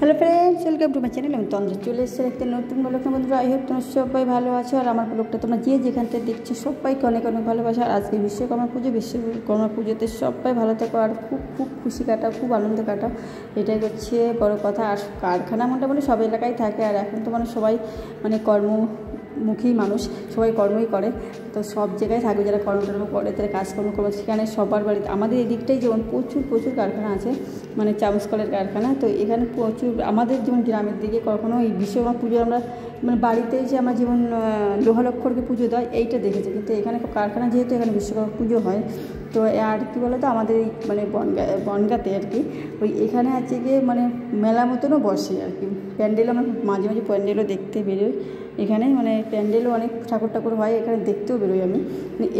Hello friends, welcome to my channel. আমি তন্দ্রা চলে এসেছি একটা নতুন ব্লগ। বন্ধুরা, আই হোপ তোমরা সবাই ভালো আছো। আর আমার ব্লগটা তোমরা যে যেখান থেকে দেখছো সবাইকে অনেক অনেক ভালোবাসা। আর আজকে বিশ্বকর্মা পুজোতে সবাই ভালো থাকো আর খুব খুব খুশি কাটাও, খুব আনন্দ কাটাও, এটাই হচ্ছে বড় কথা। আর কারখানা মোটামুটি সব এলাকায় থাকে, আর এখন তো সবাই কর্মমুখী মানুষ, সবাই কর্মই করে, তো সব জায়গায় থাকবে। যারা কর্মটর্ম করে, তারা কাজকর্ম করে, সেখানে সবার বাড়িতে আমাদের এদিকটাই যেমন প্রচুর কারখানা আছে, চামচ কলের কারখানা। তো এখানে প্রচুর, আমাদের যেমন গ্রামের দিকে কখনো এই বিশ্বকর্মা পুজো আমরা বাড়িতেই যে আমরা যেমন লোহালক্ষ্মরকে পুজো দেয় এইটা দেখেছি, কিন্তু এখানে কারখানা যেহেতু এখানে বিশ্বকর্মা পুজো হয়। তো আর কী বলো তো, আমাদের এই বনগাঁতে আর কি এখানে আছে গিয়ে মেলা মতনও বসে আর কি। প্যান্ডেল আমরা মাঝে মাঝে প্যান্ডেলও দেখতে বেরোই এখানে, প্যান্ডেলও অনেক ঠাকুর হয় এখানে, দেখতেও বেরোই আমি।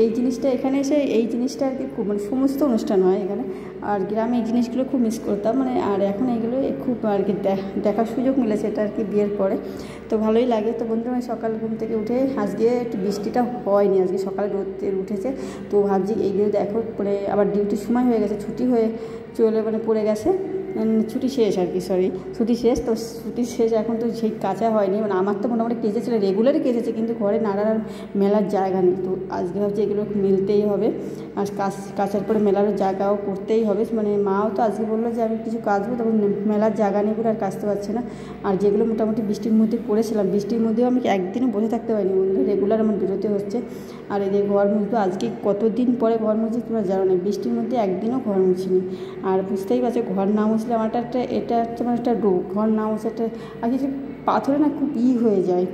এই জিনিসটা এখানে এসে এই জিনিসটা আর কি খুব সমস্ত অনুষ্ঠান হয় এখানে। আর গ্রামে এই জিনিসগুলো খুব মিস করতাম, আর এখন এইগুলো খুব আর কি দেখার সুযোগ মিলেছে এটা আর কি বিয়ের পরে, তো ভালোই লাগে। তো বন্ধুরা, আমি সকাল ঘুম থেকে উঠে আজকে একটু বৃষ্টিটা হয়নি, আজকে সকালে রোদ উঠেছে, তো ভাবছি এইগুলো দেখো পরে আবার ডিউটির সময় হয়ে গেছে, ছুটি হয়ে চলে পড়ে গেছে, ছুটি শেষ আর কি, ছুটি শেষ। তো ছুটি শেষ, এখন তো সেই কাঁচা হয়নি, আমার তো মোটামুটি কেচেছিল, রেগুলারই কেচেছে, কিন্তু ঘরে নাড়ার মেলার জায়গা নেই। তো আজকে ভাবছি এগুলো মিলতেই হবে, আর কাচার পরে মেলারও জায়গাও করতেই হবে। মাও তো আজকে বললো যে আমি কিছু কাচবো, তখন মেলার জায়গা নেই বলে আর কাচতে পারছে না। আর যেগুলো মোটামুটি বৃষ্টির মধ্যে করেছিলাম, বৃষ্টির মধ্যেও আমি একদিনও বসে থাকতে পারিনি বন্ধু, রেগুলার আমার বেরোতে হচ্ছে। আর এই যে ঘর মুছবো, আজকে কতদিন পরে ঘর মুছি তোমরা জানো না, বৃষ্টির মধ্যে একদিনও ঘর মুছিনি। আর বুঝতেই পারছো, ঘর না মুছলে আমার এটা হচ্ছে একটা রোগ, ঘর না মুছে একটা আর কিছু পাথরে না খুব হয়ে যায়,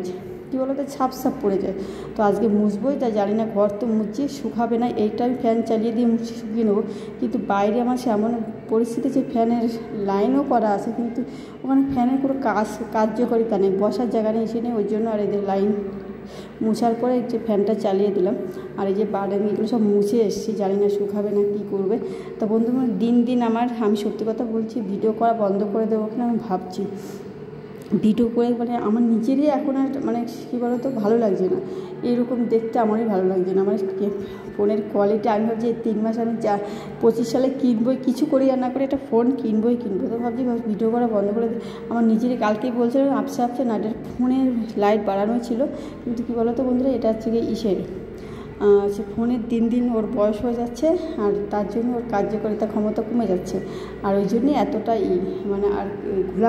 কী বলো তো, ছাপ পড়ে যায়। তো আজকে মুছবোই, তাই জানি না, ঘর তো মুছিয়ে শুকাবে না, এইটা আমি ফ্যান চালিয়ে দিয়ে মুছে শুকিয়ে নেবো। কিন্তু বাইরে আমার এমন পরিস্থিতি যে ফ্যানের লাইনও করা আছে, কিন্তু ওখানে ফ্যানের কোনো কার্যকারিতা নেই, বসার জায়গা নেই, এসে নেই, ওই জন্য আর এদের লাইন মুছার পরে যে ফ্যানটা চালিয়ে দিলাম। আর এই যে বাড়ি এগুলো সব মুছে এসেছি, জানি না শুকাবে না কী করবে। তো বন্ধুরা, দিন আমি সত্যি কথা বলছি, ভিডিও করা বন্ধ করে দেবো কিনা আমি ভাবছি। ভিডিও করে আমার নিজেরই এখন আর কী বলো তো, ভালো লাগছে না, এরকম দেখতে আমারই ভালো লাগছে না। ফোনের কোয়ালিটি, আমি ভাবছি 3 মাস আমি 25 সালে কিনবোই, কিছু করি আর না করে একটা ফোন কিনবোই। তো ভাবছি ভিডিও করা বন্ধ করে দিই। আমার নিজেরই কালকেই বলছিলাম আপসে না, এটার ফোনের লাইট বাড়ানো ছিল, কিন্তু কী বলো তো বন্ধুরা, এটা হচ্ছে গিয়ে সে ফোনের দিন ওর বয়স হয়ে যাচ্ছে, আর তার জন্য ওর কার্যকারিতা ক্ষমতা কমে যাচ্ছে, আর ওই জন্যই এতটা আর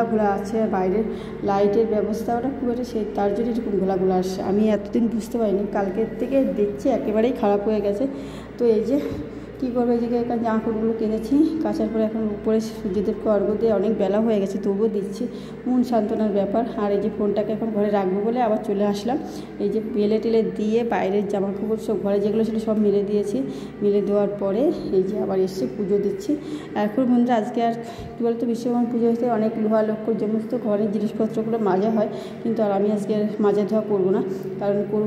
ঘোলা আছে, আর বাইরের লাইটের ব্যবস্থা ওটা খুব একটা তার জন্য এরকম ঘোলা আসছে। আমি এতদিন বুঝতে পারিনি, কালকের থেকে দেখছি একেবারেই খারাপ হয়ে গেছে। তো এই যে কী করবো, এই জায়গায় জামা কাপড়গুলো কিনেছি, কাচার পরে এখন উপরে সূর্যদেবকে অর্ঘ্য দিয়ে অনেক বেলা হয়ে গেছে, তবুও দিচ্ছি, মন সান্ত্বনার ব্যাপার। আর এই যে ফোনটাকে এখন ঘরে রাখবো বলে আবার চলে আসলাম। এই যে টেলে দিয়ে বাইরের জামা কাপড় সব ঘরে যেগুলো ছিল সব মেলে দিয়েছি, মেলে দেওয়ার পরে এই যে আবার এসে পুজো দিচ্ছি। এখন বন্ধুরা, আজকে আর কী বলতো, বিশ্বকর্মা পুজো হতে অনেক লোহালক্ষ্মর সমস্ত ঘরের জিনিসপত্রগুলো মাজা হয়, কিন্তু আর আমি আজকে মাজা ধোয়া করবো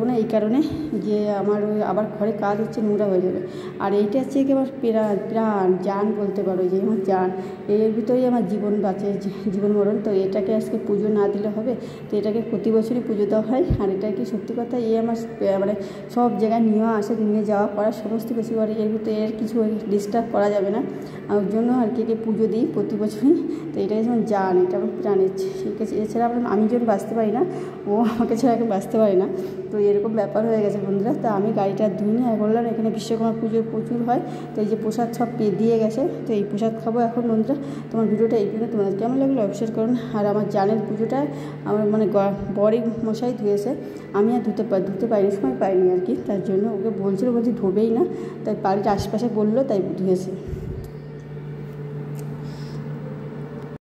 না, এই কারণে যে আমার আবার ঘরে কাজ হচ্ছে, নোংরা হয়ে যাবে। আর এইটা হচ্ছে কি আমার প্রাণ জান বলতে পারো, যে আমার জান, এর ভিতরেই আমার জীবন বাঁচে, জীবন মরণ। তো এটাকে আজকে পুজো না দিলে হবে? তো এটাকে প্রতি বছরই পুজো দেওয়া হয়। আর এটা কি সত্যি কথা, আমার সব জায়গায় নিয়ে যাওয়া করা সমস্ত কিছু করে, এর ভিতরে এর কিছু ডিস্টার্ব করা যাবে না, ওর জন্য আর কি পুজো দিই প্রতি বছরই। তো এটাই যেমন জান, এটা আমার প্রাণের, ঠিক আছে। এছাড়া আমি যখন বাঁচতে পারি না, ও আমাকে ছাড়া এখন বাঁচতে পারি না। তো এরকম ব্যাপার হয়ে গেছে বন্ধুরা। তো আমি গাড়িটা ধুইনি, আর বললাম এখানে বিশ্বকর্মা পুজো প্রচুর হয়, তো এই যে প্রসাদ সব দিয়ে গেছে, তো এই প্রসাদ খাবো এখন বন্ধুরা। তোমার ভিডিওটা এই জন্য তোমাদের কেমন লাগলো অবশ্যই করুন। আর আমার জানের পুজোটা আমার বড়ি মশাই ধুয়েছে, আমি আর ধুতে পারিনি, সময় পাইনি আর কি, তার জন্য ওকে বলছিল ধোবেই না, তাই বাড়ির আশপাশে বললো, তাই ধুয়েছে।